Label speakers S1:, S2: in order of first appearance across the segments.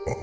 S1: The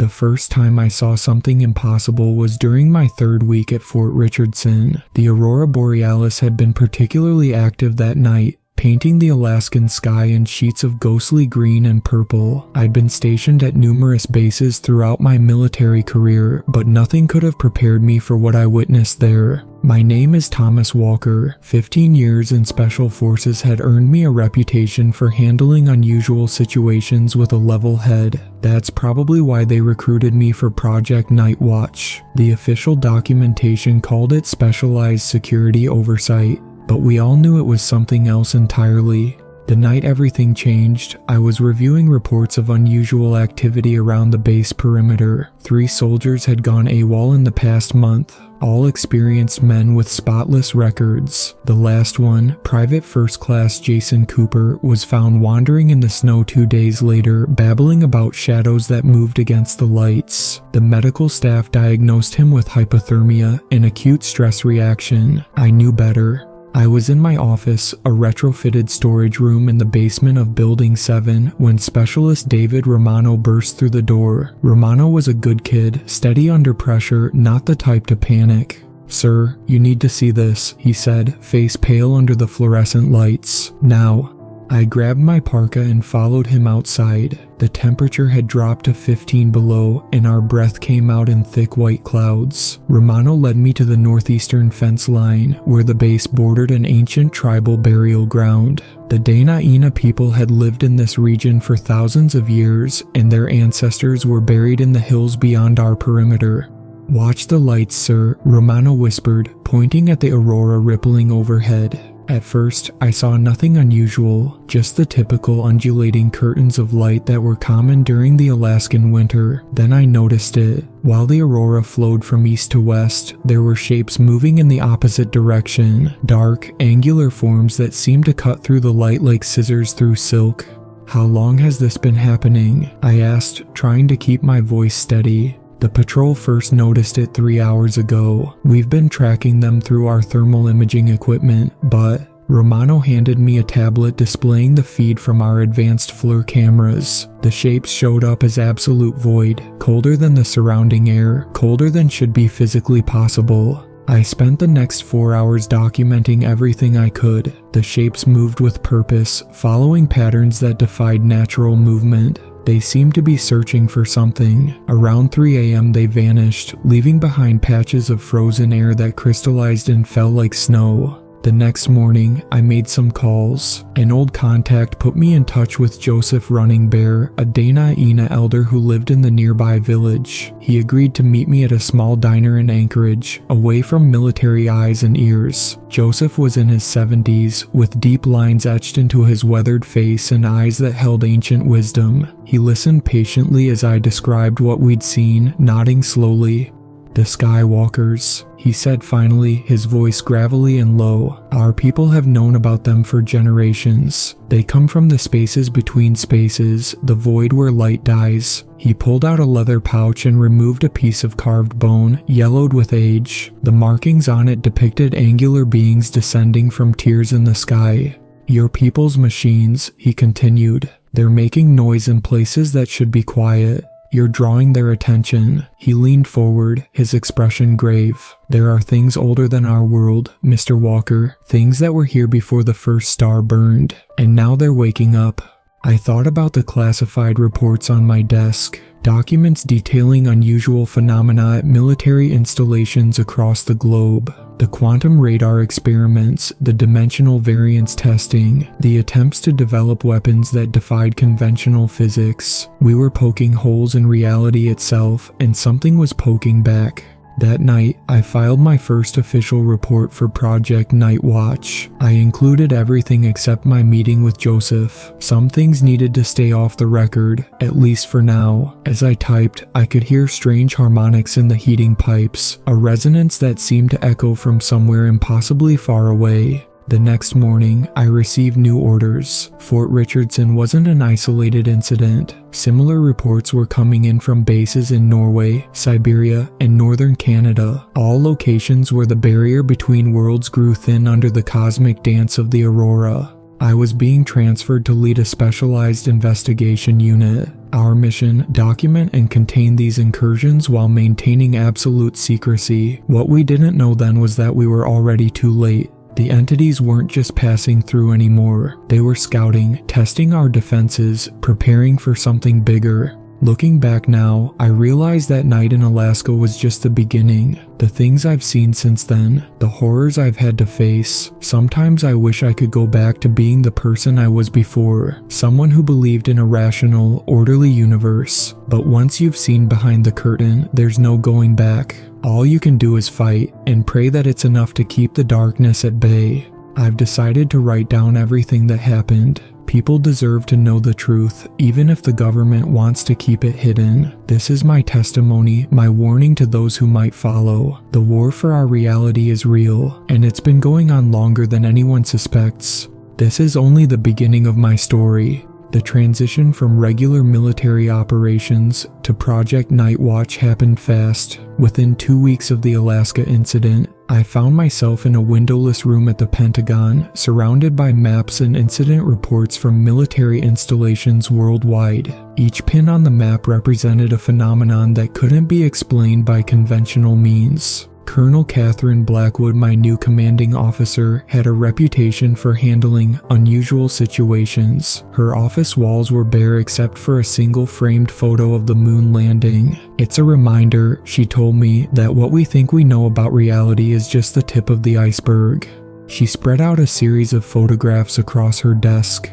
S1: first time I saw something impossible was during my third week at Fort Richardson. The aurora borealis had been particularly active that night, painting the Alaskan sky in sheets of ghostly green and purple. I'd been stationed at numerous bases throughout my military career, but nothing could have prepared me for what I witnessed there. My name is Thomas Walker. 15 years in Special Forces had earned me a reputation for handling unusual situations with a level head. That's probably why they recruited me for Project Nightwatch. The official documentation called it Specialized Security Oversight, but we all knew it was something else entirely. The night everything changed, I was reviewing reports of unusual activity around the base perimeter. 3 soldiers had gone AWOL in the past month, all experienced men with spotless records. The last one, Private First Class Jason Cooper, was found wandering in the snow 2 days later, babbling about shadows that moved against the lights. The medical staff diagnosed him with hypothermia, an acute stress reaction. I knew better. I was in my office, a retrofitted storage room in the basement of Building 7, when Specialist David Romano burst through the door. Romano was a good kid, steady under pressure, not the type to panic. "Sir, you need to see this," he said, face pale under the fluorescent lights. "Now." I grabbed my parka and followed him outside. The temperature had dropped to 15 below, and our breath came out in thick white clouds. Romano led me to the northeastern fence line, where the base bordered an ancient tribal burial ground. The Dana-Ina people had lived in this region for thousands of years, and their ancestors were buried in the hills beyond our perimeter. "Watch the lights, sir," Romano whispered, pointing at the aurora rippling overhead. At first, I saw nothing unusual, just the typical undulating curtains of light that were common during the Alaskan winter. Then I noticed it. While the aurora flowed from east to west, there were shapes moving in the opposite direction, dark, angular forms that seemed to cut through the light like scissors through silk. "How long has this been happening?" I asked, trying to keep my voice steady. "The patrol first noticed it 3 hours ago. We've been tracking them through our thermal imaging equipment, but..." Romano handed me a tablet displaying the feed from our advanced FLIR cameras. The shapes showed up as absolute void, colder than the surrounding air, colder than should be physically possible. I spent the next 4 hours documenting everything I could. The shapes moved with purpose, following patterns that defied natural movement. They seemed to be searching for something. Around 3 a.m. they vanished, leaving behind patches of frozen air that crystallized and fell like snow. The next morning, I made some calls. An old contact put me in touch with Joseph Running Bear, a Dana-Ina elder who lived in the nearby village. He agreed to meet me at a small diner in Anchorage, away from military eyes and ears. Joseph was in his 70s, with deep lines etched into his weathered face and eyes that held ancient wisdom. He listened patiently as I described what we'd seen, nodding slowly. "The Skywalkers," he said finally, his voice gravelly and low. "Our people have known about them for generations. They come from the spaces between spaces, the void where light dies." He pulled out a leather pouch and removed a piece of carved bone, yellowed with age. The markings on it depicted angular beings descending from tiers in the sky. "Your people's machines," he continued. "They're making noise in places that should be quiet. You're drawing their attention." He leaned forward, his expression grave. "There are things older than our world, Mr. Walker, things that were here before the first star burned, and now they're waking up." I thought about the classified reports on my desk, documents detailing unusual phenomena at military installations across the globe. The quantum radar experiments, the dimensional variance testing, the attempts to develop weapons that defied conventional physics. We were poking holes in reality itself, and something was poking back. That night, I filed my first official report for Project Nightwatch. I included everything except my meeting with Joseph. Some things needed to stay off the record, at least for now. As I typed, I could hear strange harmonics in the heating pipes, a resonance that seemed to echo from somewhere impossibly far away. The next morning, I received new orders. Fort Richardson wasn't an isolated incident. Similar reports were coming in from bases in Norway, Siberia, and northern Canada, all locations where the barrier between worlds grew thin under the cosmic dance of the aurora. I was being transferred to lead a specialized investigation unit. Our mission: document and contain these incursions while maintaining absolute secrecy. What we didn't know then was that we were already too late. The entities weren't just passing through anymore. They were scouting, testing our defenses, preparing for something bigger. Looking back now, I realize that night in Alaska was just the beginning. The things I've seen since then, the horrors I've had to face. Sometimes I wish I could go back to being the person I was before, someone who believed in a rational, orderly universe. But once you've seen behind the curtain, there's no going back. All you can do is fight, and pray that it's enough to keep the darkness at bay. I've decided to write down everything that happened. People deserve to know the truth, even if the government wants to keep it hidden. This is my testimony, my warning to those who might follow. The war for our reality is real, and it's been going on longer than anyone suspects. This is only the beginning of my story. The transition from regular military operations to Project Nightwatch happened fast. Within 2 weeks of the Alaska incident, I found myself in a windowless room at the Pentagon, surrounded by maps and incident reports from military installations worldwide. Each pin on the map represented a phenomenon that couldn't be explained by conventional means. Colonel Catherine Blackwood, my new commanding officer, had a reputation for handling unusual situations. Her office walls were bare except for a single framed photo of the moon landing. It's a reminder, she told me, that what we think we know about reality is just the tip of the iceberg. She spread out a series of photographs across her desk.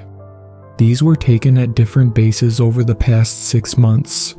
S1: These were taken at different bases over the past 6 months.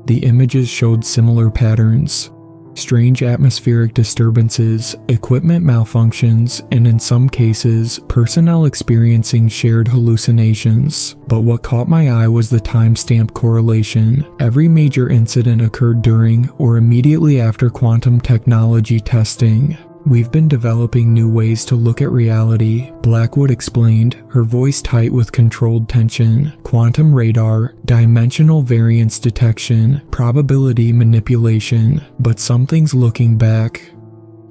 S1: The images showed similar patterns. Strange atmospheric disturbances, equipment malfunctions, and in some cases, personnel experiencing shared hallucinations. But what caught my eye was the time-stamp correlation. Every major incident occurred during or immediately after quantum technology testing. We've been developing new ways to look at reality, Blackwood explained, her voice tight with controlled tension. Quantum radar, dimensional variance detection, probability manipulation. But something's looking back.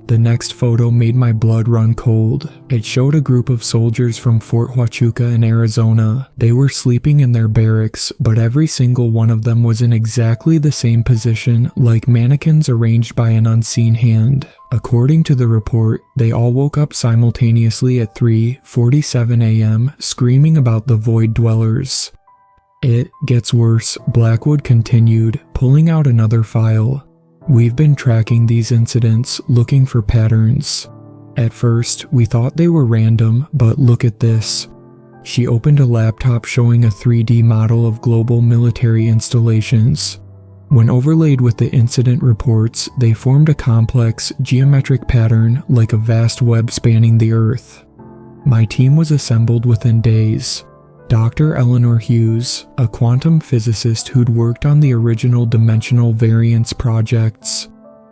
S1: The next photo made my blood run cold. It showed a group of soldiers from Fort Huachuca in Arizona. They were sleeping in their barracks, but every single one of them was in exactly the same position, like mannequins arranged by an unseen hand. According to the report, they all woke up simultaneously at 3:47 a.m., screaming about the void dwellers. It gets worse, Blackwood continued, pulling out another file. We've been tracking these incidents, looking for patterns. At first, we thought they were random, but look at this. She opened a laptop showing a 3D model of global military installations. When overlaid with the incident reports, they formed a complex, geometric pattern like a vast web spanning the Earth. My team was assembled within days. Dr. Eleanor Hughes, a quantum physicist who'd worked on the original dimensional variance projects.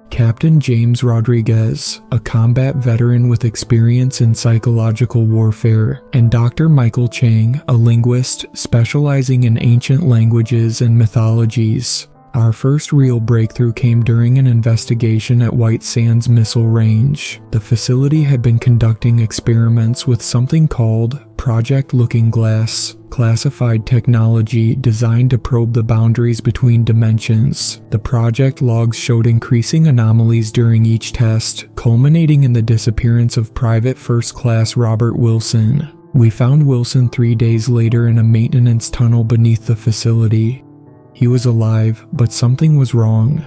S1: Captain James Rodriguez, a combat veteran with experience in psychological warfare. And Dr. Michael Chang, a linguist specializing in ancient languages and mythologies. Our first real breakthrough came during an investigation at White Sands Missile Range. The facility had been conducting experiments with something called Project Looking Glass, classified technology designed to probe the boundaries between dimensions. The project logs showed increasing anomalies during each test, culminating in the disappearance of Private First Class Robert Wilson. We found Wilson 3 days later in a maintenance tunnel beneath the facility. He was alive, but something was wrong.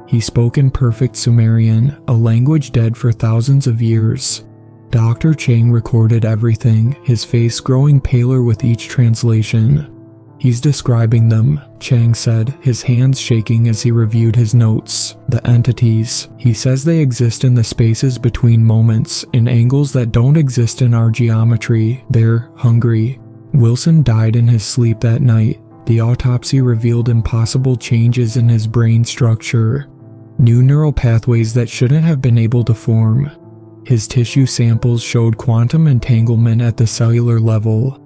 S1: He spoke in perfect Sumerian, a language dead for thousands of years. Dr. Chang recorded everything, his face growing paler with each translation. He's describing them, Chang said, his hands shaking as he reviewed his notes. The entities. He says they exist in the spaces between moments, in angles that don't exist in our geometry. They're hungry. Wilson died in his sleep that night. The autopsy revealed impossible changes in his brain structure. New neural pathways that shouldn't have been able to form. His tissue samples showed quantum entanglement at the cellular level.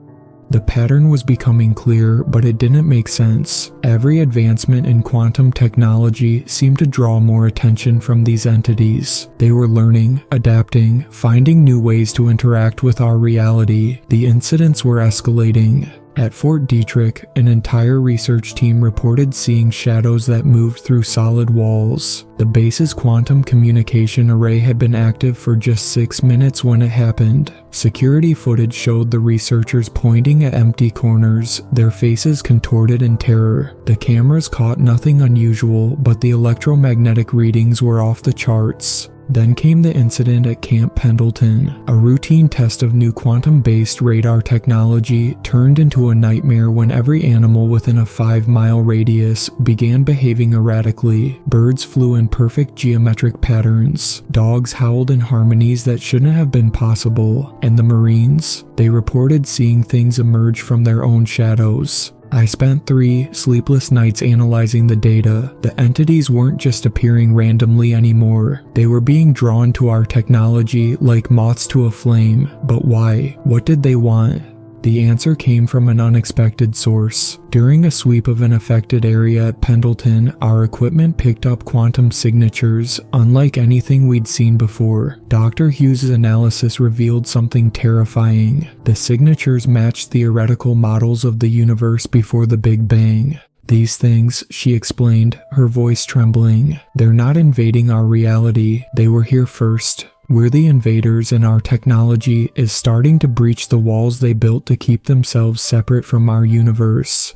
S1: The pattern was becoming clear, but it didn't make sense. Every advancement in quantum technology seemed to draw more attention from these entities. They were learning, adapting, finding new ways to interact with our reality. The incidents were escalating. At Fort Detrick, an entire research team reported seeing shadows that moved through solid walls. The base's quantum communication array had been active for just 6 minutes when it happened. Security footage showed the researchers pointing at empty corners, their faces contorted in terror. The cameras caught nothing unusual, but the electromagnetic readings were off the charts. Then came the incident at Camp Pendleton. A routine test of new quantum-based radar technology turned into a nightmare when every animal within a 5-mile radius began behaving erratically. Birds flew in perfect geometric patterns. Dogs howled in harmonies that shouldn't have been possible. And the Marines? They reported seeing things emerge from their own shadows. I spent 3 sleepless nights analyzing the data. The entities weren't just appearing randomly anymore. They were being drawn to our technology like moths to a flame. But why? What did they want? The answer came from an unexpected source. During a sweep of an affected area at Pendleton, our equipment picked up quantum signatures, unlike anything we'd seen before. Dr. Hughes' analysis revealed something terrifying. The signatures matched theoretical models of the universe before the Big Bang. These things, she explained, her voice trembling, they're not invading our reality, they were here first. We're the invaders, and our technology is starting to breach the walls they built to keep themselves separate from our universe.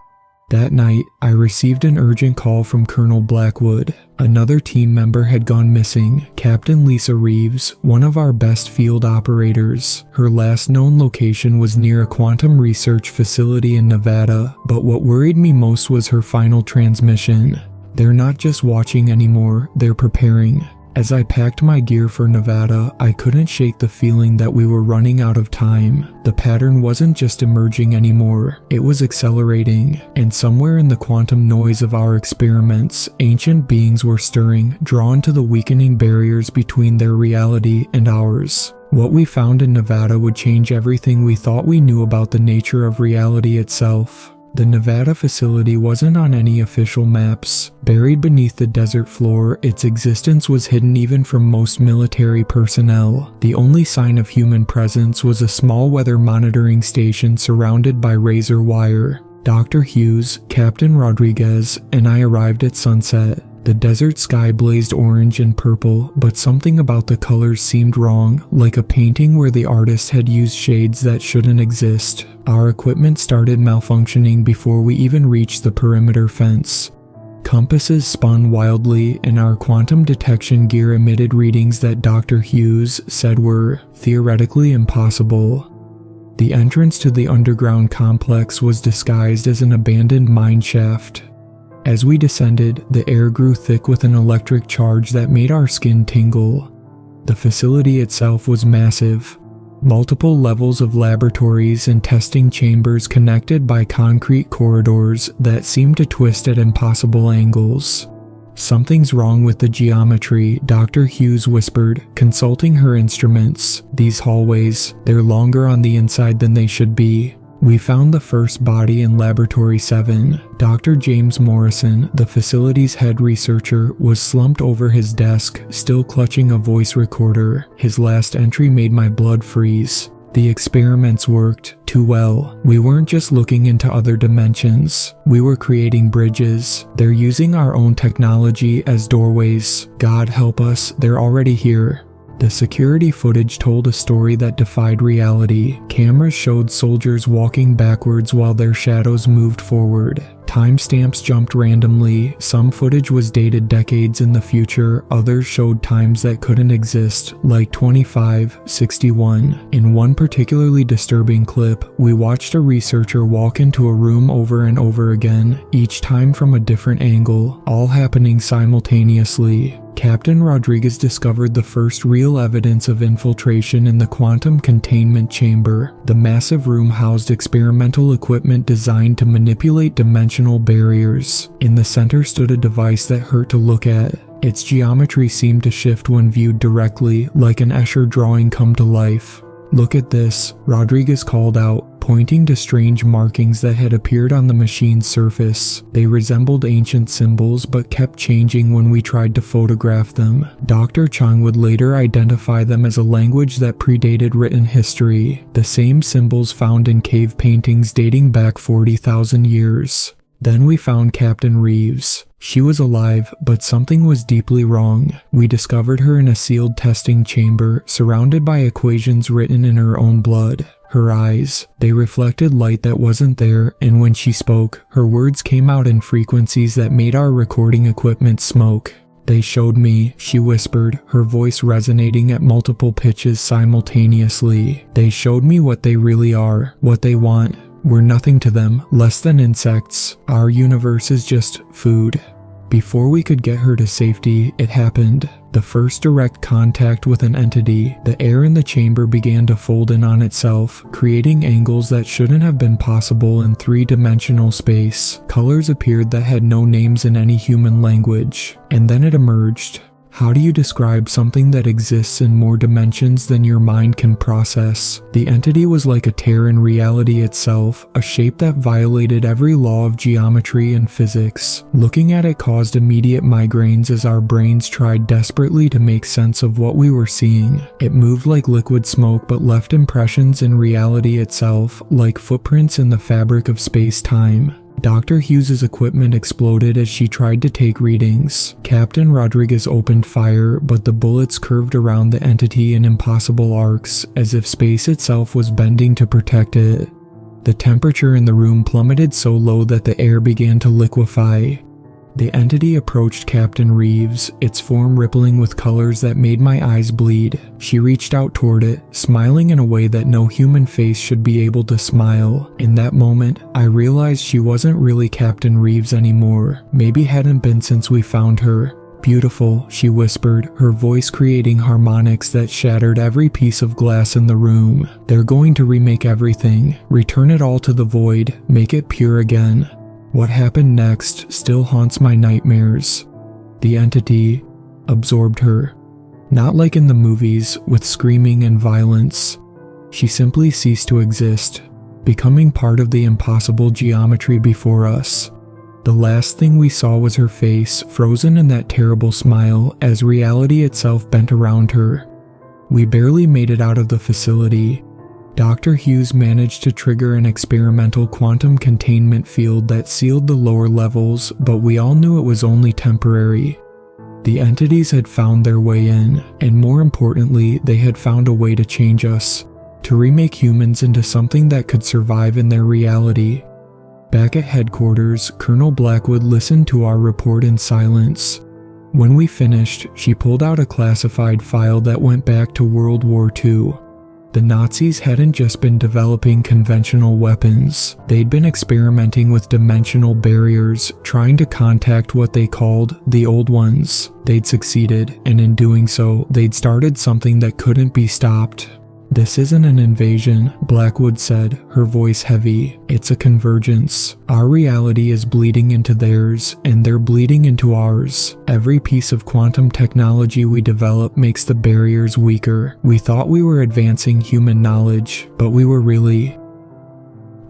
S1: That night, I received an urgent call from Colonel Blackwood. Another team member had gone missing, Captain Lisa Reeves, one of our best field operators. Her last known location was near a quantum research facility in Nevada, but what worried me most was her final transmission. They're not just watching anymore, they're preparing. As I packed my gear for Nevada, I couldn't shake the feeling that we were running out of time. The pattern wasn't just emerging anymore, it was accelerating, and somewhere in the quantum noise of our experiments, ancient beings were stirring, drawn to the weakening barriers between their reality and ours. What we found in Nevada would change everything we thought we knew about the nature of reality itself. The Nevada facility wasn't on any official maps. Buried beneath the desert floor, its existence was hidden even from most military personnel. The only sign of human presence was a small weather monitoring station surrounded by razor wire. Dr. Hughes, Captain Rodriguez, and I arrived at sunset. The desert sky blazed orange and purple, but something about the colors seemed wrong, like a painting where the artist had used shades that shouldn't exist. Our equipment started malfunctioning before we even reached the perimeter fence. Compasses spun wildly, and our quantum detection gear emitted readings that Dr. Hughes said were theoretically impossible. The entrance to the underground complex was disguised as an abandoned mine shaft. As we descended, the air grew thick with an electric charge that made our skin tingle. The facility itself was massive. Multiple levels of laboratories and testing chambers connected by concrete corridors that seemed to twist at impossible angles. "Something's wrong with the geometry," Dr. Hughes whispered, consulting her instruments. "These hallways, they're longer on the inside than they should be." We found the first body in Laboratory 7. Dr. James Morrison, the facility's head researcher, was slumped over his desk, still clutching a voice recorder. His last entry made my blood freeze. The experiments worked too well. We weren't just looking into other dimensions. We were creating bridges. They're using our own technology as doorways. God help us, they're already here. The security footage told a story that defied reality. Cameras showed soldiers walking backwards while their shadows moved forward. Timestamps jumped randomly. Some footage was dated decades in the future, others showed times that couldn't exist, like 2561. In one particularly disturbing clip, we watched a researcher walk into a room over and over again, each time from a different angle, all happening simultaneously. Captain Rodriguez discovered the first real evidence of infiltration in the quantum containment chamber. The massive room housed experimental equipment designed to manipulate dimensional barriers. In the center stood a device that hurt to look at. Its geometry seemed to shift when viewed directly, like an Escher drawing come to life. "Look at this," Rodriguez called out, pointing to strange markings that had appeared on the machine's surface. They resembled ancient symbols but kept changing when we tried to photograph them. Dr. Chung would later identify them as a language that predated written history, the same symbols found in cave paintings dating back 40,000 years. Then we found Captain Reeves. She was alive, but something was deeply wrong. We discovered her in a sealed testing chamber, surrounded by equations written in her own blood. Her eyes, they reflected light that wasn't there, and when she spoke, her words came out in frequencies that made our recording equipment smoke. "They showed me," she whispered, her voice resonating at multiple pitches simultaneously. "They showed me what they really are, what they want. We're nothing to them, less than insects. Our universe is just food." Before we could get her to safety, it happened. The first direct contact with an entity, the air in the chamber began to fold in on itself, creating angles that shouldn't have been possible in three-dimensional space. Colors appeared that had no names in any human language. And then it emerged. How do you describe something that exists in more dimensions than your mind can process? The entity was like a tear in reality itself, a shape that violated every law of geometry and physics. Looking at it caused immediate migraines as our brains tried desperately to make sense of what we were seeing. It moved like liquid smoke but left impressions in reality itself, like footprints in the fabric of space-time. Dr. Hughes's equipment exploded as she tried to take readings. Captain Rodriguez opened fire, but the bullets curved around the entity in impossible arcs, as if space itself was bending to protect it. The temperature in the room plummeted so low that the air began to liquefy. The entity approached Captain Reeves, its form rippling with colors that made my eyes bleed. She reached out toward it, smiling in a way that no human face should be able to smile. In that moment, I realized she wasn't really Captain Reeves anymore. Maybe hadn't been since we found her. "Beautiful," she whispered, her voice creating harmonics that shattered every piece of glass in the room. "They're going to remake everything, return it all to the void, make it pure again." What happened next still haunts my nightmares. The entity absorbed her. Not like in the movies, with screaming and violence. She simply ceased to exist, becoming part of the impossible geometry before us. The last thing we saw was her face, frozen in that terrible smile, as reality itself bent around her. We barely made it out of the facility. Dr. Hughes managed to trigger an experimental quantum containment field that sealed the lower levels, but we all knew it was only temporary. The entities had found their way in, and more importantly, they had found a way to change us, to remake humans into something that could survive in their reality. Back at headquarters, Colonel Blackwood listened to our report in silence. When we finished, she pulled out a classified file that went back to World War II. The Nazis hadn't just been developing conventional weapons, they'd been experimenting with dimensional barriers, trying to contact what they called the Old Ones. They'd succeeded, and in doing so, they'd started something that couldn't be stopped. "This isn't an invasion," Blackwood said, her voice heavy. "It's a convergence. Our reality is bleeding into theirs, and they're bleeding into ours. Every piece of quantum technology we develop makes the barriers weaker. We thought we were advancing human knowledge, but we were really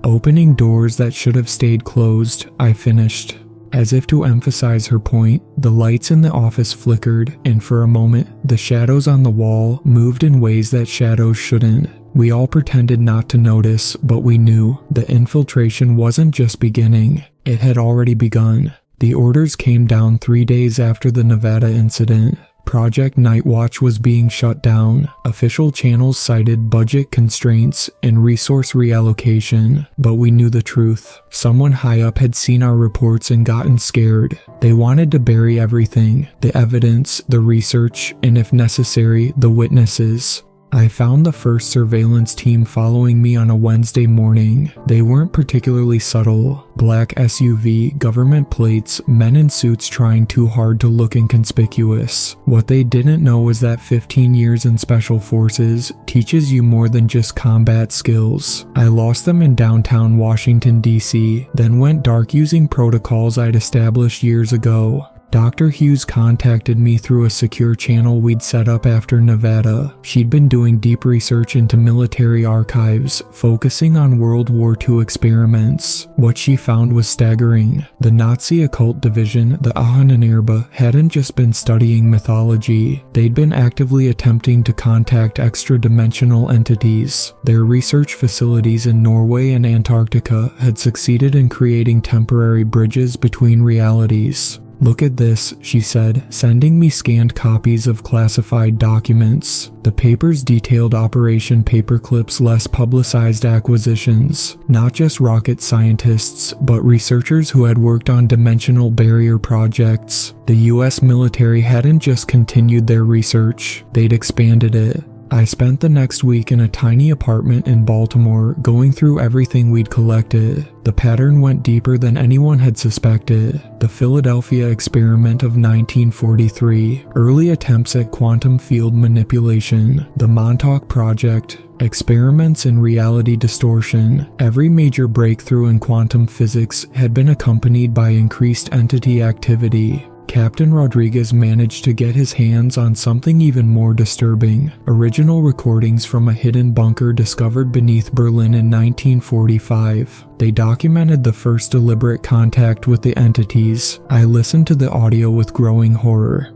S1: opening doors that should have stayed closed," I finished. As if to emphasize her point, the lights in the office flickered, and for a moment, the shadows on the wall moved in ways that shadows shouldn't. We all pretended not to notice, but we knew. The infiltration wasn't just beginning, it had already begun. The orders came down 3 days after the Nevada incident. Project Nightwatch was being shut down. Official channels cited budget constraints and resource reallocation, but we knew the truth. Someone high up had seen our reports and gotten scared. They wanted to bury everything, the evidence, the research, and if necessary, the witnesses. I found the first surveillance team following me on a Wednesday morning. They weren't particularly subtle. Black SUV, government plates, men in suits trying too hard to look inconspicuous. What they didn't know was that 15 years in special forces teaches you more than just combat skills. I lost them in downtown Washington, D.C., then went dark using protocols I'd established years ago. Dr. Hughes contacted me through a secure channel we'd set up after Nevada. She'd been doing deep research into military archives, focusing on World War II experiments. What she found was staggering. The Nazi occult division, the Ahnenerbe, hadn't just been studying mythology. They'd been actively attempting to contact extra-dimensional entities. Their research facilities in Norway and Antarctica had succeeded in creating temporary bridges between realities. "Look at this," she said, sending me scanned copies of classified documents. The papers detailed Operation Paperclip's less publicized acquisitions. Not just rocket scientists, but researchers who had worked on dimensional barrier projects. The US military hadn't just continued their research, they'd expanded it. I spent the next week in a tiny apartment in Baltimore, going through everything we'd collected. The pattern went deeper than anyone had suspected. The Philadelphia experiment of 1943, early attempts at quantum field manipulation, the Montauk Project, experiments in reality distortion. Every major breakthrough in quantum physics had been accompanied by increased entity activity. Captain Rodriguez managed to get his hands on something even more disturbing: original recordings from a hidden bunker discovered beneath Berlin in 1945. They documented the first deliberate contact with the entities. I listened to the audio with growing horror.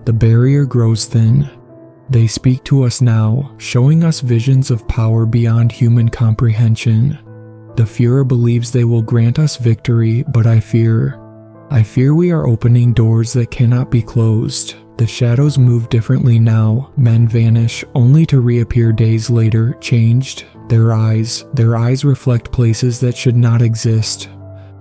S1: The barrier grows thin. They speak to us now, showing us visions of power beyond human comprehension. The Führer believes they will grant us victory, but I fear we are opening doors that cannot be closed. The shadows move differently now. Men vanish, only to reappear days later, changed. Their eyes reflect places that should not exist.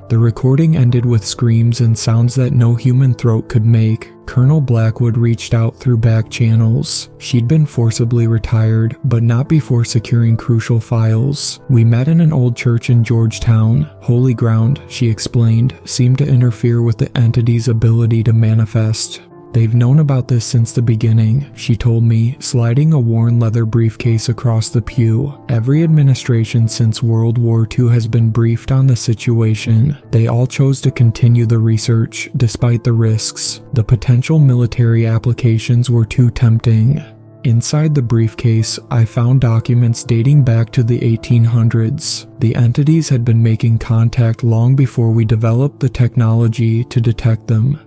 S1: The recording ended with screams and sounds that no human throat could make. Colonel Blackwood reached out through back channels. She'd been forcibly retired, but not before securing crucial files. "We met in an old church in Georgetown. Holy ground," she explained, seemed to interfere with the entity's ability to manifest. "They've known about this since the beginning," she told me, sliding a worn leather briefcase across the pew. "Every administration since World War II has been briefed on the situation. They all chose to continue the research, despite the risks. The potential military applications were too tempting." Inside the briefcase, I found documents dating back to the 1800s. The entities had been making contact long before we developed the technology to detect them.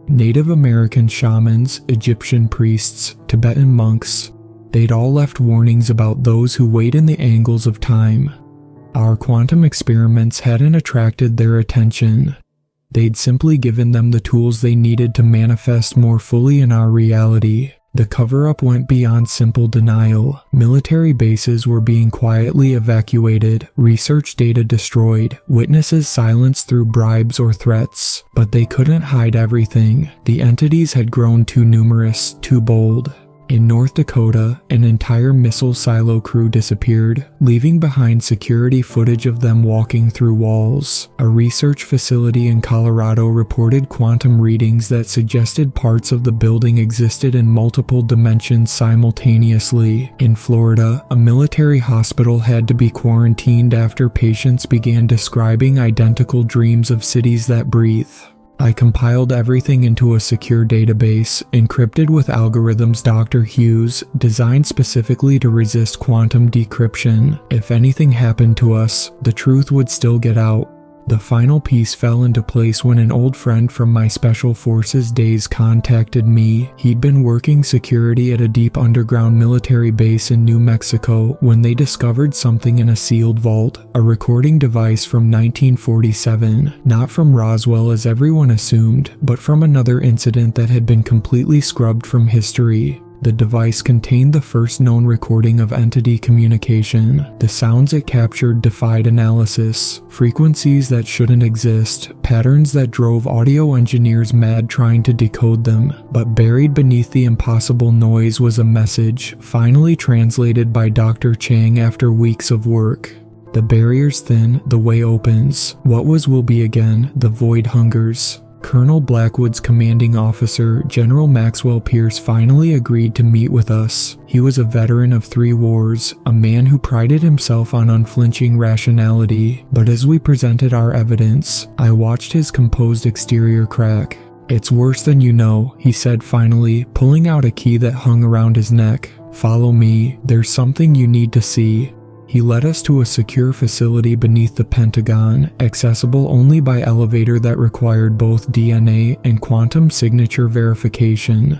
S1: Native American shamans, Egyptian priests, Tibetan monks, they'd all left warnings about those who wait in the angles of time. Our quantum experiments hadn't attracted their attention. They'd simply given them the tools they needed to manifest more fully in our reality. The cover-up went beyond simple denial. Military bases were being quietly evacuated, research data destroyed, witnesses silenced through bribes or threats. But they couldn't hide everything. The entities had grown too numerous, too bold. In North Dakota, an entire missile silo crew disappeared, leaving behind security footage of them walking through walls. A research facility in Colorado reported quantum readings that suggested parts of the building existed in multiple dimensions simultaneously. In Florida, a military hospital had to be quarantined after patients began describing identical dreams of cities that breathe. I compiled everything into a secure database, encrypted with algorithms Dr. Hughes, designed specifically to resist quantum decryption. If anything happened to us, the truth would still get out. The final piece fell into place when an old friend from my Special Forces days contacted me. He'd been working security at a deep underground military base in New Mexico when they discovered something in a sealed vault, a recording device from 1947, not from Roswell as everyone assumed, but from another incident that had been completely scrubbed from history. The device contained the first known recording of entity communication. The sounds it captured defied analysis. Frequencies that shouldn't exist, patterns that drove audio engineers mad trying to decode them. But buried beneath the impossible noise was a message, finally translated by Dr. Chang after weeks of work. The barrier's thin, the way opens. What was will be again, the void hungers. Colonel Blackwood's commanding officer, General Maxwell Pierce, finally agreed to meet with us. He was a veteran of 3 wars, a man who prided himself on unflinching rationality, but as we presented our evidence, I watched his composed exterior crack. "It's worse than you know," he said finally, pulling out a key that hung around his neck. "Follow me, there's something you need to see." He led us to a secure facility beneath the Pentagon, accessible only by elevator that required both DNA and quantum signature verification.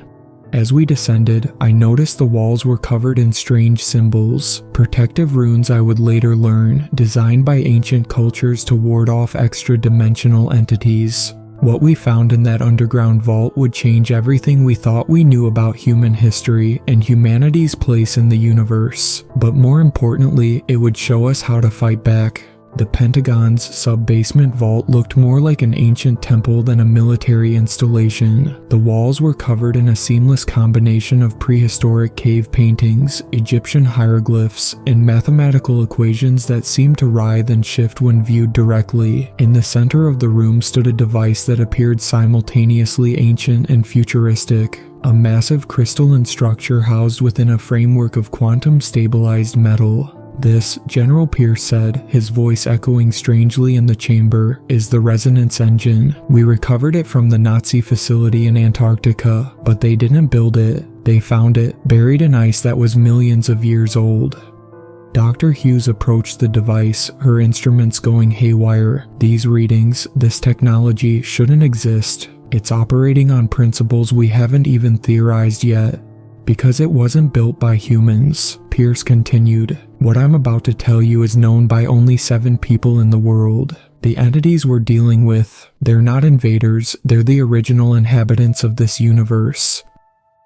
S1: As we descended, I noticed the walls were covered in strange symbols, protective runes I would later learn, designed by ancient cultures to ward off extra-dimensional entities. What we found in that underground vault would change everything we thought we knew about human history and humanity's place in the universe. But more importantly, it would show us how to fight back. The Pentagon's sub-basement vault looked more like an ancient temple than a military installation. The walls were covered in a seamless combination of prehistoric cave paintings, Egyptian hieroglyphs, and mathematical equations that seemed to writhe and shift when viewed directly. In the center of the room stood a device that appeared simultaneously ancient and futuristic. A massive crystalline structure housed within a framework of quantum-stabilized metal. "This," General Pierce said, his voice echoing strangely in the chamber, "is the resonance engine. We recovered it from the Nazi facility in Antarctica, but they didn't build it. They found it, buried in ice that was millions of years old." Dr. Hughes approached the device, her instruments going haywire. "These readings, this technology, shouldn't exist. It's operating on principles we haven't even theorized yet." "Because it wasn't built by humans," Pierce continued. "What I'm about to tell you is known by only 7 people in the world. The entities we're dealing with, they're not invaders, they're the original inhabitants of this universe."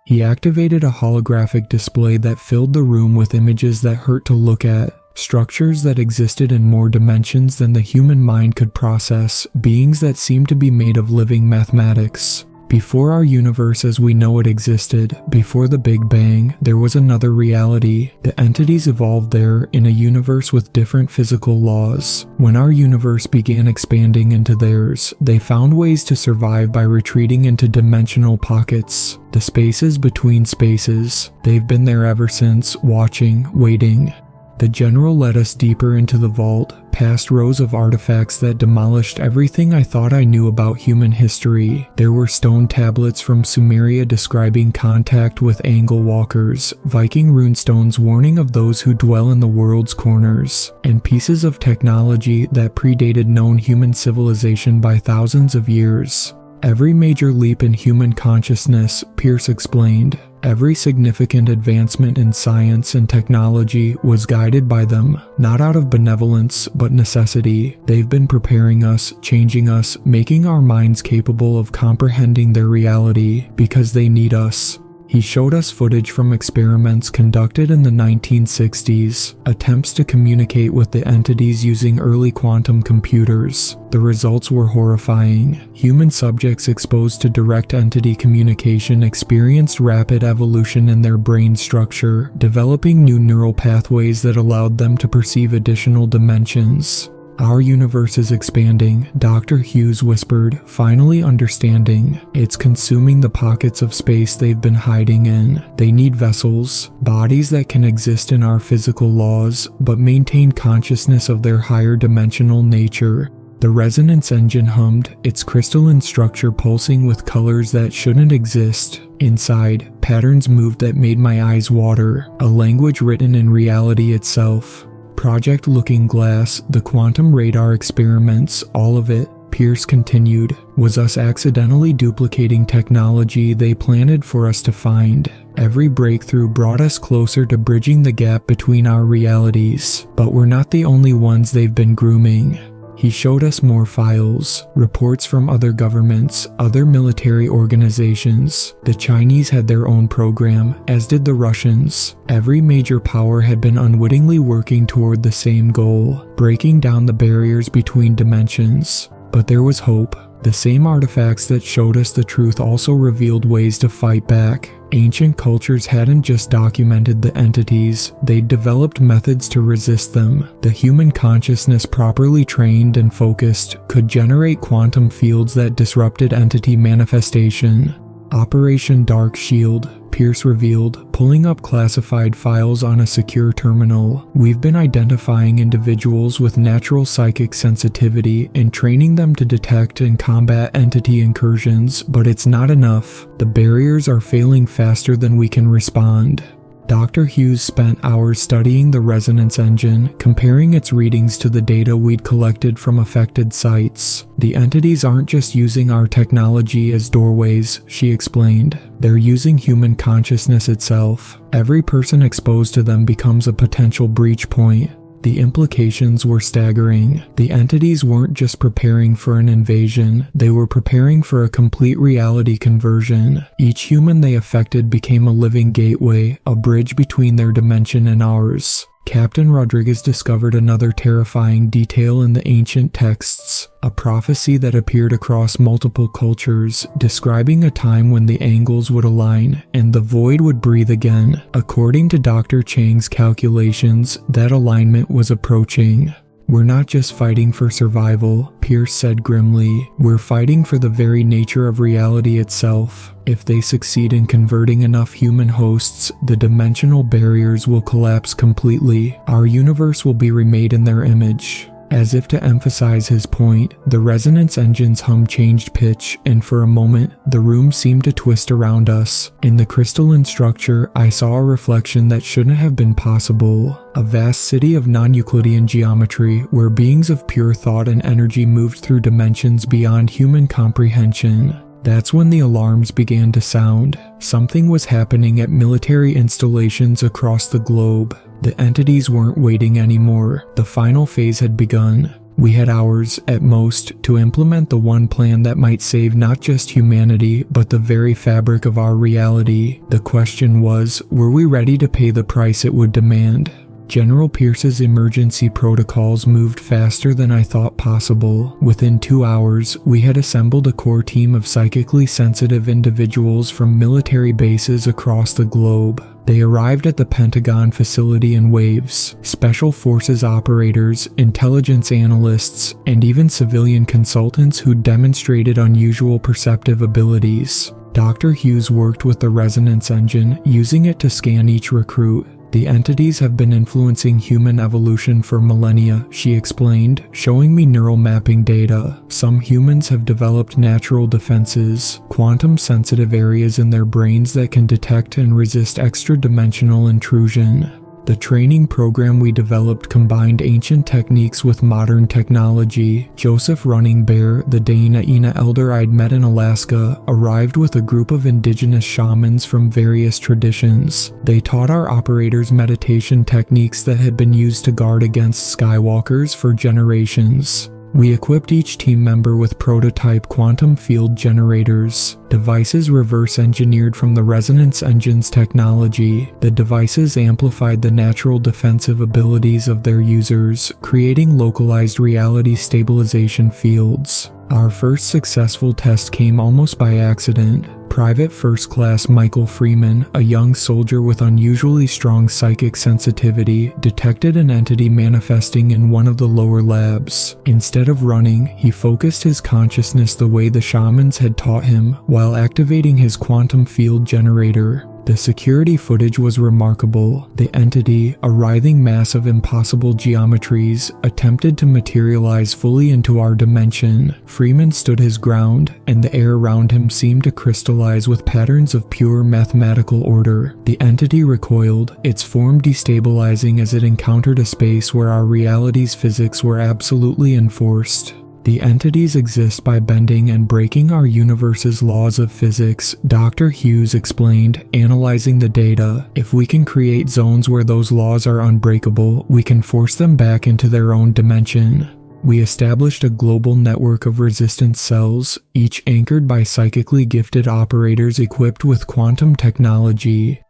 S1: He activated a holographic display that filled the room with images that hurt to look at. Structures that existed in more dimensions than the human mind could process, beings that seemed to be made of living mathematics. Before our universe as we know it existed, before the Big Bang, there was another reality. The entities evolved there in a universe with different physical laws. When our universe began expanding into theirs, they found ways to survive by retreating into dimensional pockets, the spaces between spaces. They've been there ever since, watching, waiting. The general led us deeper into the vault, past rows of artifacts that demolished everything I thought I knew about human history. There were stone tablets from Sumeria describing contact with angle walkers, Viking runestones warning of those who dwell in the world's corners, and pieces of technology that predated known human civilization by thousands of years. Every major leap in human consciousness, Pierce explained, every significant advancement in science and technology was guided by them, not out of benevolence, but necessity. They've been preparing us, changing us, making our minds capable of comprehending their reality, because they need us. He showed us footage from experiments conducted in the 1960s, attempts to communicate with the entities using early quantum computers. The results were horrifying. Human subjects exposed to direct entity communication experienced rapid evolution in their brain structure, developing new neural pathways that allowed them to perceive additional dimensions. "Our universe is expanding," Dr. Hughes whispered, finally understanding. "It's consuming the pockets of space they've been hiding in. They need vessels, bodies that can exist in our physical laws, but maintain consciousness of their higher dimensional nature." The resonance engine hummed, its crystalline structure pulsing with colors that shouldn't exist. Inside, patterns moved that made my eyes water, a language written in reality itself. Project Looking Glass, the quantum radar experiments, all of it, Pierce continued, was us accidentally duplicating technology they planted for us to find. Every breakthrough brought us closer to bridging the gap between our realities, but we're not the only ones they've been grooming. He showed us more files, reports from other governments, other military organizations. The Chinese had their own program, as did the Russians. Every major power had been unwittingly working toward the same goal, breaking down the barriers between dimensions. But there was hope. The same artifacts that showed us the truth also revealed ways to fight back. Ancient cultures hadn't just documented the entities, they'd developed methods to resist them. The human consciousness, properly trained and focused, could generate quantum fields that disrupted entity manifestation. Operation Dark Shield, Pierce revealed, pulling up classified files on a secure terminal. We've been identifying individuals with natural psychic sensitivity and training them to detect and combat entity incursions, but it's not enough. The barriers are failing faster than we can respond. Dr. Hughes spent hours studying the resonance engine, comparing its readings to the data we'd collected from affected sites. The entities aren't just using our technology as doorways, she explained. They're using human consciousness itself. Every person exposed to them becomes a potential breach point. The implications were staggering. The entities weren't just preparing for an invasion, they were preparing for a complete reality conversion. Each human they affected became a living gateway, a bridge between their dimension and ours. Captain Rodriguez discovered another terrifying detail in the ancient texts, a prophecy that appeared across multiple cultures, describing a time when the angles would align and the void would breathe again. According to Dr. Chang's calculations, that alignment was approaching. "We're not just fighting for survival," Pierce said grimly. "We're fighting for the very nature of reality itself. If they succeed in converting enough human hosts, the dimensional barriers will collapse completely. Our universe will be remade in their image." As if to emphasize his point, the resonance engine's hum changed pitch, and for a moment, the room seemed to twist around us. In the crystalline structure, I saw a reflection that shouldn't have been possible. A vast city of non-Euclidean geometry, where beings of pure thought and energy moved through dimensions beyond human comprehension. That's when the alarms began to sound. Something was happening at military installations across the globe. The entities weren't waiting anymore. The final phase had begun. We had hours, at most, to implement the one plan that might save not just humanity, but the very fabric of our reality. The question was, were we ready to pay the price it would demand? General Pierce's emergency protocols moved faster than I thought possible. Within 2 hours, we had assembled a core team of psychically sensitive individuals from military bases across the globe. They arrived at the Pentagon facility in waves. Special forces operators, intelligence analysts, and even civilian consultants who demonstrated unusual perceptive abilities. Dr. Hughes worked with the resonance engine, using it to scan each recruit. "The entities have been influencing human evolution for millennia," she explained, showing me neural mapping data. "Some humans have developed natural defenses, quantum-sensitive areas in their brains that can detect and resist extra-dimensional intrusion." The training program we developed combined ancient techniques with modern technology. Joseph Running Bear, the Daina elder I'd met in Alaska, arrived with a group of indigenous shamans from various traditions. They taught our operators meditation techniques that had been used to guard against skywalkers for generations. We equipped each team member with prototype quantum field generators, devices reverse engineered from the resonance engine's technology. The devices amplified the natural defensive abilities of their users, creating localized reality stabilization fields. Our first successful test came almost by accident. Private First Class Michael Freeman, a young soldier with unusually strong psychic sensitivity, detected an entity manifesting in one of the lower labs. Instead of running, he focused his consciousness the way the shamans had taught him, while activating his quantum field generator. The security footage was remarkable. The entity, a writhing mass of impossible geometries, attempted to materialize fully into our dimension. Freeman stood his ground, and the air around him seemed to crystallize with patterns of pure mathematical order. The entity recoiled, its form destabilizing as it encountered a space where our reality's physics were absolutely enforced. The entities exist by bending and breaking our universe's laws of physics, Dr. Hughes explained, analyzing the data. If we can create zones where those laws are unbreakable, we can force them back into their own dimension. We established a global network of resistance cells, each anchored by psychically gifted operators equipped with quantum technology.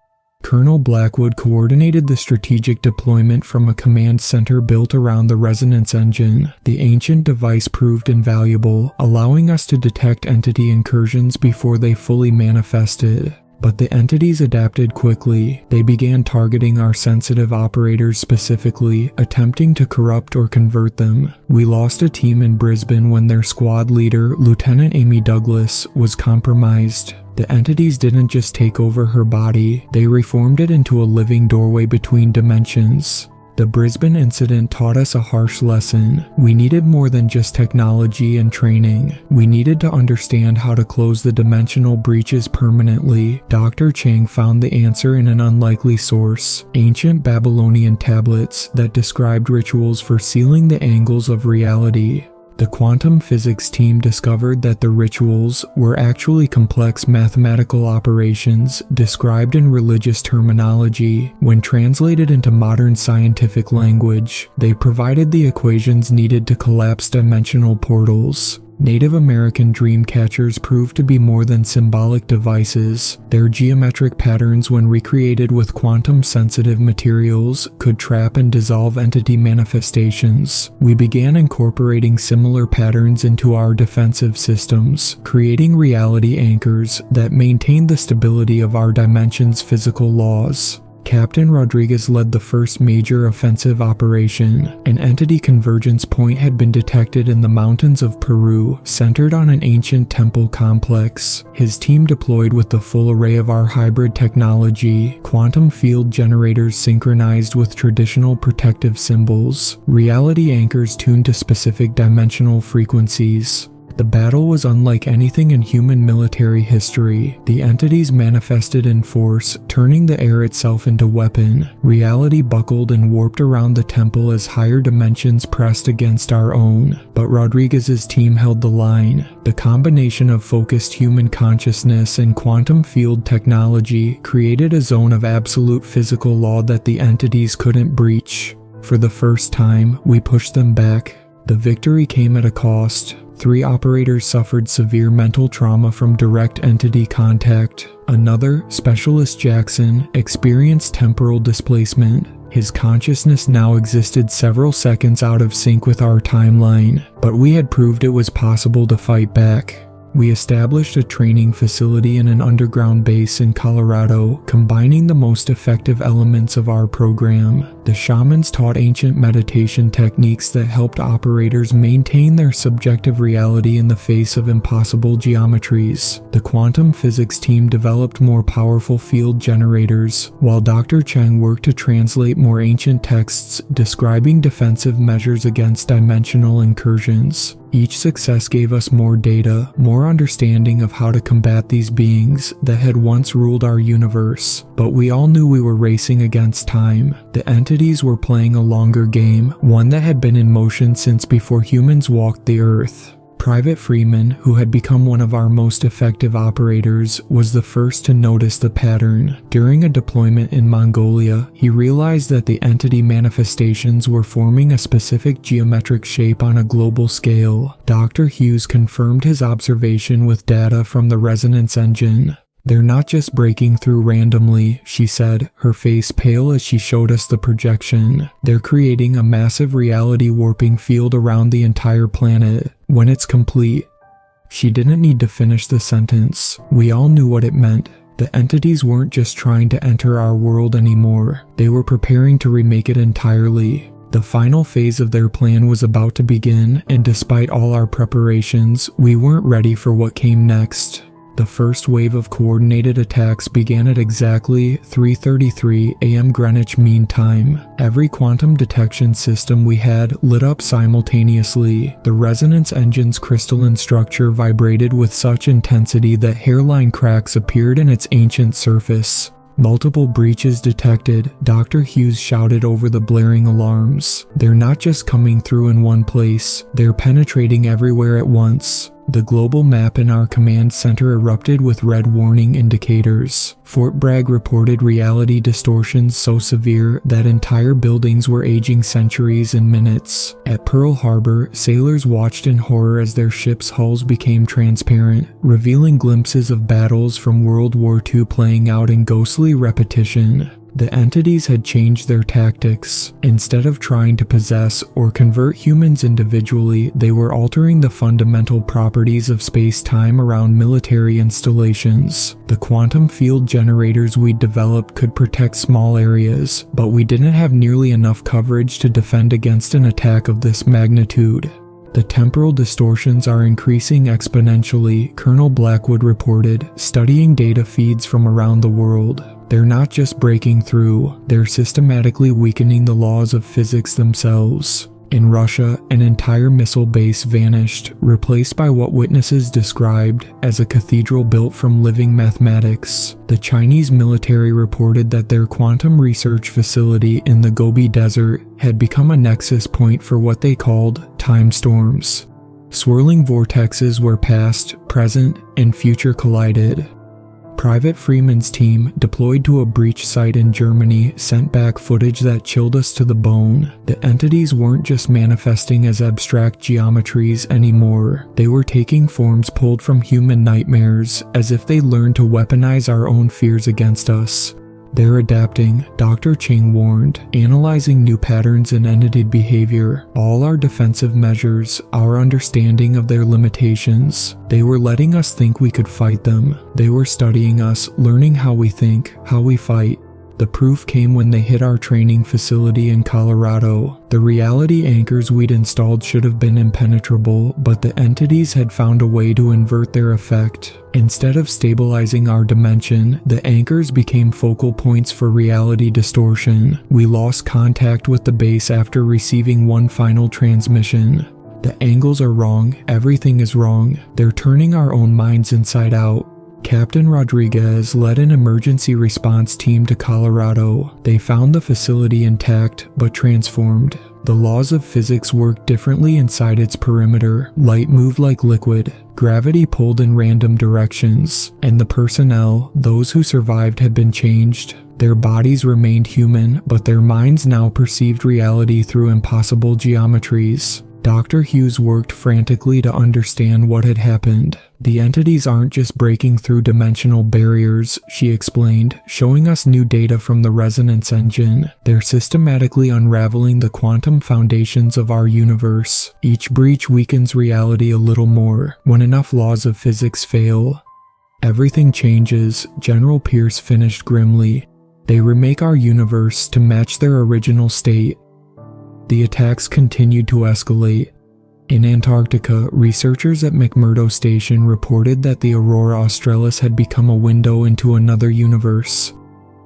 S1: Colonel Blackwood coordinated the strategic deployment from a command center built around the resonance engine. The ancient device proved invaluable, allowing us to detect entity incursions before they fully manifested. But the entities adapted quickly. They began targeting our sensitive operators specifically, attempting to corrupt or convert them. We lost a team in Brisbane when their squad leader, Lieutenant Amy Douglas, was compromised. The entities didn't just take over her body, they reformed it into a living doorway between dimensions. The Brisbane incident taught us a harsh lesson. We needed more than just technology and training. We needed to understand how to close the dimensional breaches permanently. Dr. Chang found the answer in an unlikely source: ancient Babylonian tablets that described rituals for sealing the angles of reality. The quantum physics team discovered that the rituals were actually complex mathematical operations described in religious terminology. When translated into modern scientific language, they provided the equations needed to collapse dimensional portals. Native American dream catchers proved to be more than symbolic devices. Their geometric patterns, when recreated with quantum-sensitive materials, could trap and dissolve entity manifestations. We began incorporating similar patterns into our defensive systems, creating reality anchors that maintained the stability of our dimension's physical laws. Captain Rodriguez led the first major offensive operation. An entity convergence point had been detected in the mountains of Peru, centered on an ancient temple complex. His team deployed with the full array of our hybrid technology, quantum field generators synchronized with traditional protective symbols, reality anchors tuned to specific dimensional frequencies. The battle was unlike anything in human military history. The entities manifested in force, turning the air itself into weapon. Reality buckled and warped around the temple as higher dimensions pressed against our own. But Rodriguez's team held the line. The combination of focused human consciousness and quantum field technology created a zone of absolute physical law that the entities couldn't breach. For the first time, we pushed them back. The victory came at a cost. 3 operators suffered severe mental trauma from direct entity contact. Another, Specialist Jackson, experienced temporal displacement. His consciousness now existed several seconds out of sync with our timeline, but we had proved it was possible to fight back. We established a training facility in an underground base in Colorado, combining the most effective elements of our program. The shamans taught ancient meditation techniques that helped operators maintain their subjective reality in the face of impossible geometries. The quantum physics team developed more powerful field generators, while Dr. Cheng worked to translate more ancient texts describing defensive measures against dimensional incursions. Each success gave us more data, more understanding of how to combat these beings that had once ruled our universe. But we all knew we were racing against time. The entities were playing a longer game, one that had been in motion since before humans walked the earth. Private Freeman, who had become one of our most effective operators, was the first to notice the pattern. During a deployment in Mongolia, he realized that the entity manifestations were forming a specific geometric shape on a global scale. Dr. Hughes confirmed his observation with data from the resonance engine. "They're not just breaking through randomly," she said, her face pale as she showed us the projection. "They're creating a massive reality warping field around the entire planet. When it's complete..." She didn't need to finish the sentence. We all knew what it meant. The entities weren't just trying to enter our world anymore. They were preparing to remake it entirely. The final phase of their plan was about to begin, and despite all our preparations, we weren't ready for what came next. The first wave of coordinated attacks began at exactly 3:33 a.m. Greenwich Mean Time. Every quantum detection system we had lit up simultaneously. The resonance engine's crystalline structure vibrated with such intensity that hairline cracks appeared in its ancient surface. Multiple breaches detected, Dr. Hughes shouted over the blaring alarms. "They're not just coming through in one place, they're penetrating everywhere at once." The global map in our command center erupted with red warning indicators. Fort Bragg reported reality distortions so severe that entire buildings were aging centuries in minutes. At Pearl Harbor, sailors watched in horror as their ships' hulls became transparent, revealing glimpses of battles from World War II playing out in ghostly repetition. The entities had changed their tactics. Instead of trying to possess or convert humans individually, they were altering the fundamental properties of space-time around military installations. The quantum field generators we developed could protect small areas, but we didn't have nearly enough coverage to defend against an attack of this magnitude. The temporal distortions are increasing exponentially, Colonel Blackwood reported, studying data feeds from around the world. They're not just breaking through, they're systematically weakening the laws of physics themselves. In Russia, an entire missile base vanished, replaced by what witnesses described as a cathedral built from living mathematics. The Chinese military reported that their quantum research facility in the Gobi Desert had become a nexus point for what they called time storms. Swirling vortexes where past, present, and future collided. Private Freeman's team, deployed to a breach site in Germany, sent back footage that chilled us to the bone. The entities weren't just manifesting as abstract geometries anymore. They were taking forms pulled from human nightmares, as if they learned to weaponize our own fears against us. They're adapting, Dr. Chang warned, analyzing new patterns in entity behavior, all our defensive measures, our understanding of their limitations. They were letting us think we could fight them. They were studying us, learning how we think, how we fight. The proof came when they hit our training facility in Colorado. The reality anchors we'd installed should have been impenetrable, but the entities had found a way to invert their effect. Instead of stabilizing our dimension, the anchors became focal points for reality distortion. We lost contact with the base after receiving one final transmission. The angles are wrong, everything is wrong. They're turning our own minds inside out. Captain Rodriguez led an emergency response team to Colorado. They found the facility intact, but transformed. The laws of physics worked differently inside its perimeter. Light moved like liquid. Gravity pulled in random directions. And the personnel, those who survived, had been changed. Their bodies remained human, but their minds now perceived reality through impossible geometries. Dr. Hughes worked frantically to understand what had happened. The entities aren't just breaking through dimensional barriers, she explained, showing us new data from the resonance engine. They're systematically unraveling the quantum foundations of our universe. Each breach weakens reality a little more. When enough laws of physics fail, everything changes, General Pierce finished grimly. They remake our universe to match their original state. The attacks continued to escalate. In Antarctica, researchers at McMurdo Station reported that the Aurora Australis had become a window into another universe.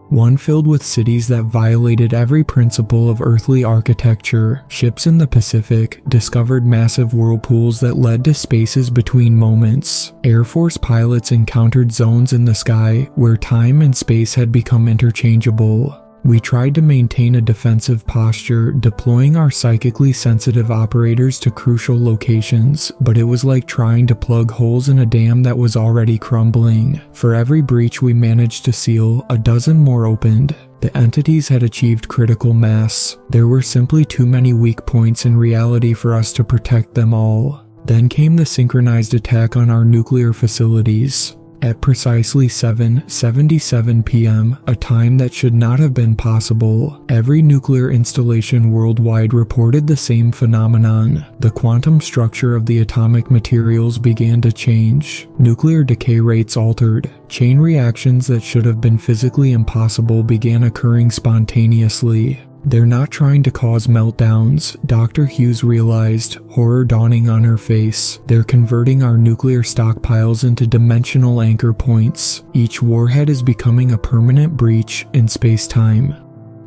S1: One filled with cities that violated every principle of earthly architecture. Ships in the Pacific discovered massive whirlpools that led to spaces between moments. Air Force pilots encountered zones in the sky where time and space had become interchangeable. We tried to maintain a defensive posture, deploying our psychically sensitive operators to crucial locations, but it was like trying to plug holes in a dam that was already crumbling. For every breach we managed to seal, a dozen more opened. The entities had achieved critical mass. There were simply too many weak points in reality for us to protect them all. Then came the synchronized attack on our nuclear facilities. At precisely 7:77 p.m., a time that should not have been possible, every nuclear installation worldwide reported the same phenomenon. The quantum structure of the atomic materials began to change. Nuclear decay rates altered. Chain reactions that should have been physically impossible began occurring spontaneously. They're not trying to cause meltdowns, Dr. Hughes realized, horror dawning on her face. They're converting our nuclear stockpiles into dimensional anchor points. Each warhead is becoming a permanent breach in space-time.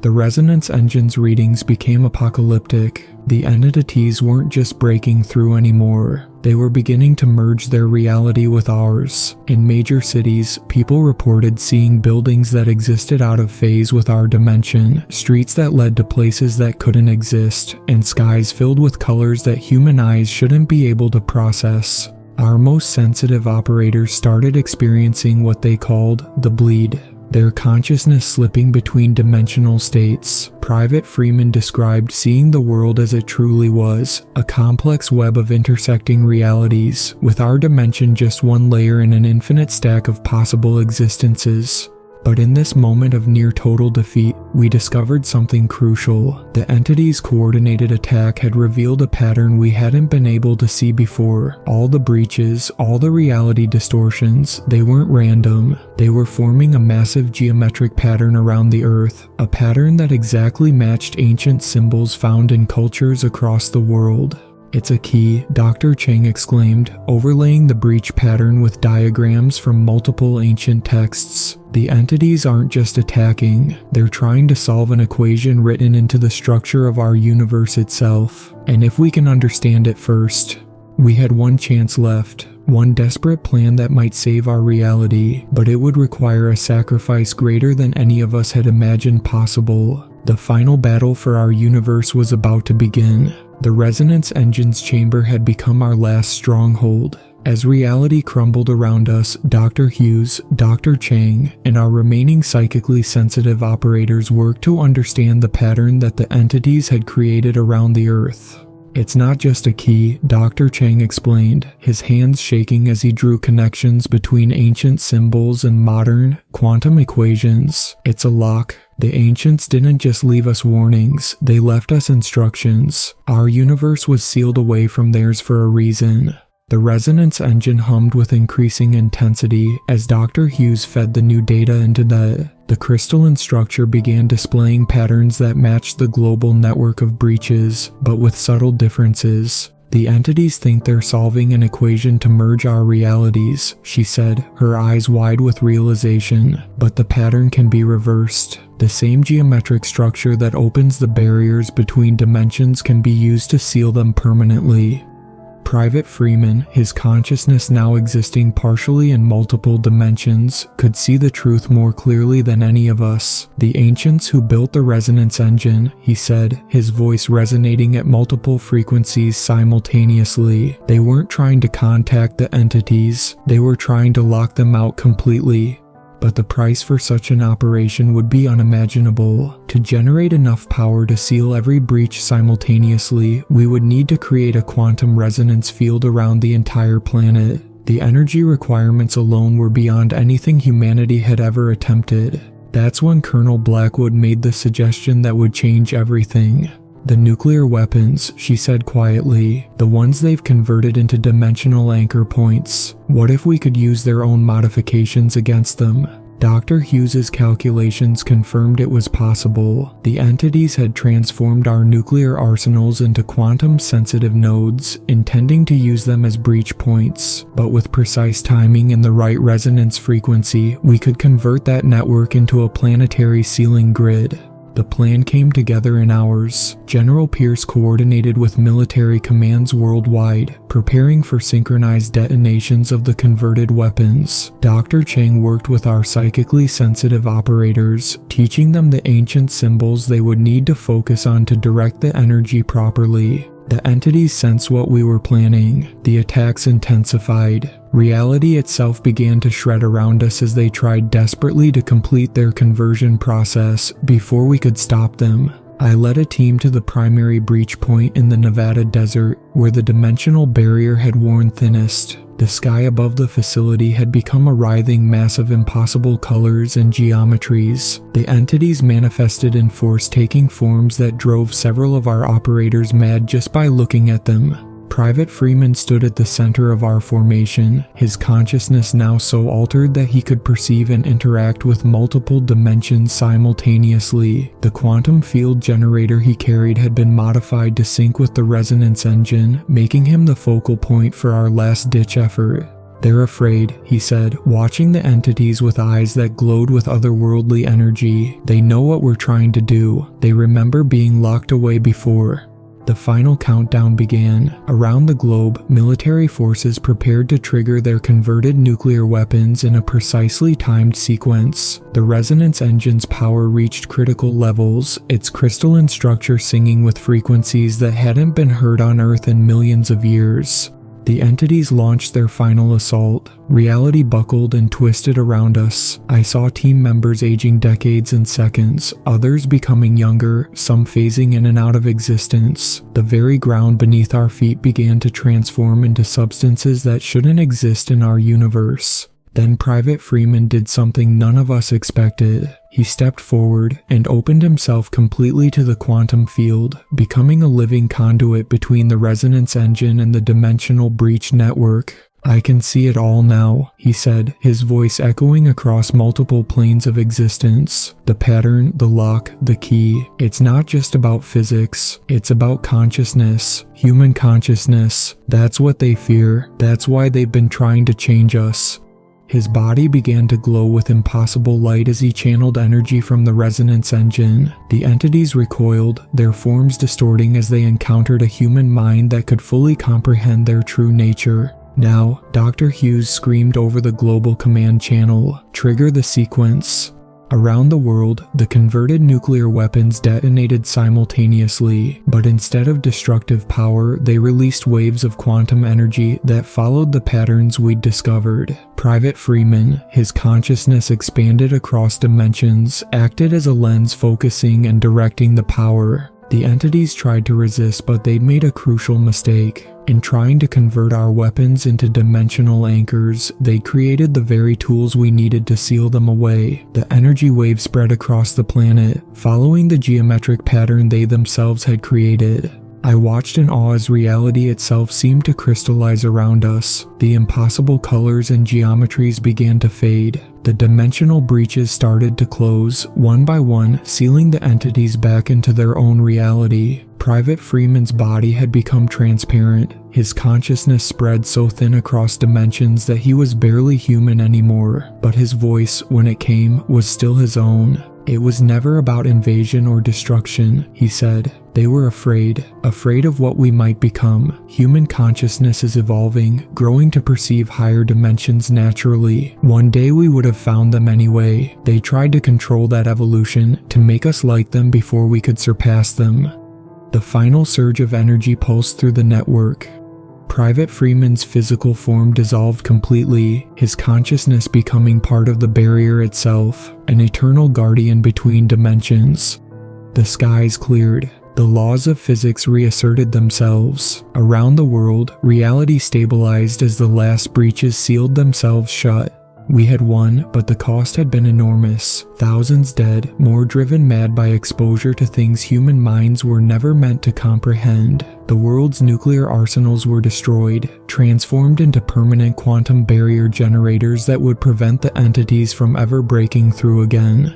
S1: The resonance engine's readings became apocalyptic. The entities weren't just breaking through anymore. They were beginning to merge their reality with ours. In major cities, people reported seeing buildings that existed out of phase with our dimension, streets that led to places that couldn't exist, and skies filled with colors that human eyes shouldn't be able to process. Our most sensitive operators started experiencing what they called the bleed, their consciousness slipping between dimensional states. Private Freeman described seeing the world as it truly was, a complex web of intersecting realities, with our dimension just one layer in an infinite stack of possible existences. But in this moment of near total defeat, we discovered something crucial. The entity's coordinated attack had revealed a pattern we hadn't been able to see before. All the breaches, all the reality distortions, they weren't random. They were forming a massive geometric pattern around the Earth, a pattern that exactly matched ancient symbols found in cultures across the world. "It's a key," Dr. Chang exclaimed, overlaying the breach pattern with diagrams from multiple ancient texts. "The entities aren't just attacking, they're trying to solve an equation written into the structure of our universe itself. And if we can understand it first." We had one chance left, one desperate plan that might save our reality, but it would require a sacrifice greater than any of us had imagined possible. The final battle for our universe was about to begin. The resonance engine's chamber had become our last stronghold. As reality crumbled around us, Dr. Hughes, Dr. Chang, and our remaining psychically sensitive operators worked to understand the pattern that the entities had created around the Earth. "It's not just a key," Dr. Chang explained, his hands shaking as he drew connections between ancient symbols and modern, quantum equations. "It's a lock. The ancients didn't just leave us warnings, they left us instructions. Our universe was sealed away from theirs for a reason." The resonance engine hummed with increasing intensity as Dr. Hughes fed the new data into the crystalline structure began displaying patterns that matched the global network of breaches, but with subtle differences. "The entities think they're solving an equation to merge our realities," she said, her eyes wide with realization. "But the pattern can be reversed. The same geometric structure that opens the barriers between dimensions can be used to seal them permanently." Private Freeman, his consciousness now existing partially in multiple dimensions, could see the truth more clearly than any of us. "The ancients who built the resonance engine," he said, his voice resonating at multiple frequencies simultaneously. "They weren't trying to contact the entities, they were trying to lock them out completely. But the price for such an operation would be unimaginable. To generate enough power to seal every breach simultaneously, we would need to create a quantum resonance field around the entire planet. The energy requirements alone were beyond anything humanity had ever attempted." That's when Colonel Blackwood made the suggestion that would change everything. "The nuclear weapons," she said quietly, "the ones they've converted into dimensional anchor points. What if we could use their own modifications against them?" Dr. Hughes's calculations confirmed it was possible. The entities had transformed our nuclear arsenals into quantum-sensitive nodes, intending to use them as breach points. But with precise timing and the right resonance frequency, we could convert that network into a planetary sealing grid. The plan came together in hours. General Pierce coordinated with military commands worldwide, preparing for synchronized detonations of the converted weapons. Dr. Chang worked with our psychically sensitive operators, teaching them the ancient symbols they would need to focus on to direct the energy properly. The entities sensed what we were planning. The attacks intensified. Reality itself began to shred around us as they tried desperately to complete their conversion process before we could stop them. I led a team to the primary breach point in the Nevada desert, where the dimensional barrier had worn thinnest. The sky above the facility had become a writhing mass of impossible colors and geometries. The entities manifested in force, taking forms that drove several of our operators mad just by looking at them. Private Freeman stood at the center of our formation, his consciousness now so altered that he could perceive and interact with multiple dimensions simultaneously. The quantum field generator he carried had been modified to sync with the resonance engine, making him the focal point for our last-ditch effort. "They're afraid," he said, watching the entities with eyes that glowed with otherworldly energy. "They know what we're trying to do. They remember being locked away before." The final countdown began. Around the globe, military forces prepared to trigger their converted nuclear weapons in a precisely timed sequence. The resonance engine's power reached critical levels, its crystalline structure singing with frequencies that hadn't been heard on Earth in millions of years. The entities launched their final assault. Reality buckled and twisted around us. I saw team members aging decades in seconds, others becoming younger, some phasing in and out of existence. The very ground beneath our feet began to transform into substances that shouldn't exist in our universe. Then Private Freeman did something none of us expected. He stepped forward and opened himself completely to the quantum field, becoming a living conduit between the resonance engine and the dimensional breach network. "I can see it all now," he said, his voice echoing across multiple planes of existence. "The pattern, the lock, the key. It's not just about physics. It's about consciousness. Human consciousness. That's what they fear. That's why they've been trying to change us." His body began to glow with impossible light as he channeled energy from the resonance engine. The entities recoiled, their forms distorting as they encountered a human mind that could fully comprehend their true nature. "Now," Dr. Hughes screamed over the global command channel, "trigger the sequence." Around the world, the converted nuclear weapons detonated simultaneously, but instead of destructive power, they released waves of quantum energy that followed the patterns we'd discovered. Private Freeman, his consciousness expanded across dimensions, acted as a lens focusing and directing the power. The entities tried to resist, but they'd made a crucial mistake. In trying to convert our weapons into dimensional anchors, they created the very tools we needed to seal them away. The energy wave spread across the planet, following the geometric pattern they themselves had created. I watched in awe as reality itself seemed to crystallize around us. The impossible colors and geometries began to fade. The dimensional breaches started to close, one by one, sealing the entities back into their own reality. Private Freeman's body had become transparent. His consciousness spread so thin across dimensions that he was barely human anymore, but his voice, when it came, was still his own. "It was never about invasion or destruction," he said. "They were afraid of what we might become. Human consciousness is evolving, growing to perceive higher dimensions naturally. One day we would have found them anyway. They tried to control that evolution, to make us like them before we could surpass them." The final surge of energy pulsed through the network. Private Freeman's physical form dissolved completely, his consciousness becoming part of the barrier itself, an eternal guardian between dimensions. The skies cleared. The laws of physics reasserted themselves. Around the world, reality stabilized as the last breaches sealed themselves shut. We had won, but the cost had been enormous. Thousands dead, more driven mad by exposure to things human minds were never meant to comprehend. The world's nuclear arsenals were destroyed, transformed into permanent quantum barrier generators that would prevent the entities from ever breaking through again.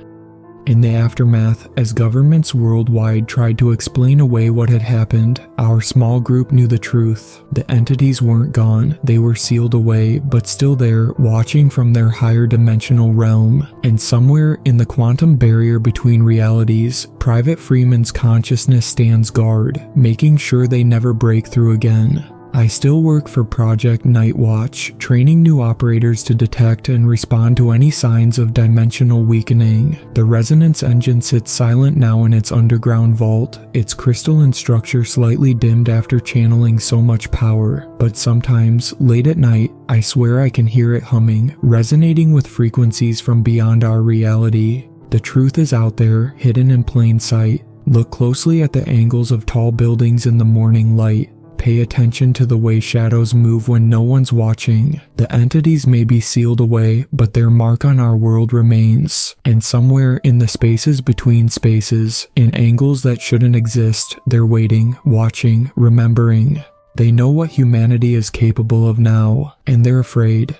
S1: In the aftermath, as governments worldwide tried to explain away what had happened, our small group knew the truth. The entities weren't gone, they were sealed away, but still there, watching from their higher dimensional realm. And somewhere in the quantum barrier between realities, Private Freeman's consciousness stands guard, making sure they never break through again. I still work for Project Nightwatch, training new operators to detect and respond to any signs of dimensional weakening. The resonance engine sits silent now in its underground vault, its crystalline structure slightly dimmed after channeling so much power. But sometimes, late at night, I swear I can hear it humming, resonating with frequencies from beyond our reality. The truth is out there, hidden in plain sight. Look closely at the angles of tall buildings in the morning light. Pay attention to the way shadows move when no one's watching. The entities may be sealed away, but their mark on our world remains. And somewhere in the spaces between spaces, in angles that shouldn't exist, they're waiting, watching, remembering. They know what humanity is capable of now, and they're afraid.